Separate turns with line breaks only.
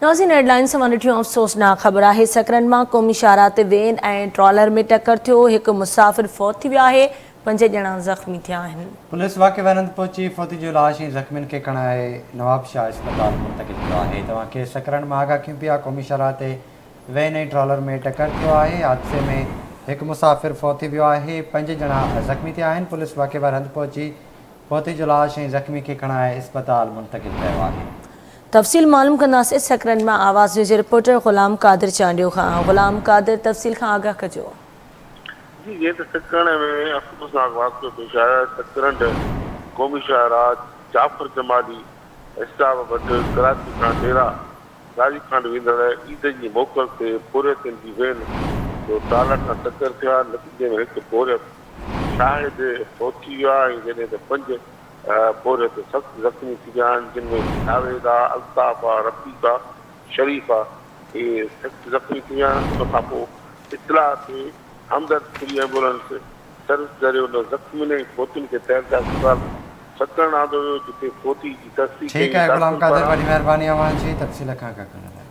नाज़रीन हेडलाइन सां ॾिठियूं अफ़सोसनाक ख़बर आहे। सकरन मां क़ौमी शाहराह ते वेन ऐं ट्रॉलर में टक्कर थियो। हिकु मुसाफ़िर फौत थी वियो आहे, 5 ॼणा ज़ख़्मी थिया आहिनि।
पुलिस वाक़े में हंधि पहुची फौती जो लाश ऐं ज़ख़्मियुनि खे खणाए नवाबशाह अस्पताल मुंतक़िल कयो आहे। तव्हांखे सकरन मां आगाह कयूं पिया, क़ौमी शाहराह ते वेन ऐं ट्रॉलर में टक्कर थियो आहे। हादसे में हिकु मुसाफ़िर फौत थी वियो आहे, 5 ॼणा ज़ख़्मी थिया आहिनि। पुलिस वाक़े में हंधि पहुची फौती जो लाश ऐं ज़ख़्मी खे खणाए अस्पताल मुंतक़िल कयो आहे।
तफ़सील मालूम कंदासीं। सकरन मां आवाज़ न्यूज़ जे रिपोर्टर ग़ुलाम क़ादिर चांडियो खां। ग़ुलाम क़ादिर, तफ़सील खां आगाह कजो।
जी, ये तो सकरण में अफ़सोसनाक वाक़ियो पेश आया। सकरन क़ौमी शाहराह जाफ़र जमाली स्टाफ वटि कराची खां डेरा गाजी खंड वेंदड़ ईद जी मोकल ते बोरियतुनि जी वेन जो ट्रॉलर सां टकर थिया। नतीजे में हिकु बोरियत शाहिद फौत थी वियो आहे, जॾहिं त 5 बोरियत सख़्तु ज़ख़्मी थी विया आहिनि, जिन में जावेद आहे, अल्ताफ़ आहे, रफ़ीक आहे, शरीफ़ आहे। इहे सख़्तु ज़ख़्मी थी विया आहिनि। उन खां पोइ इतलाह ते हमदर्द फ्री एम्बुलेंस सर्विस ज़रिए उन ज़ख़्मियुनि ऐं फौतियुनि खे तहलका अस्पताल सकरण आंदो वियो, जिते फौती जी तस्दीक़
ठीक है गुलाम कादिर, बड़ी मेहरबानी आवाज़ जी तफ़सील खां आगाह करण लाइ।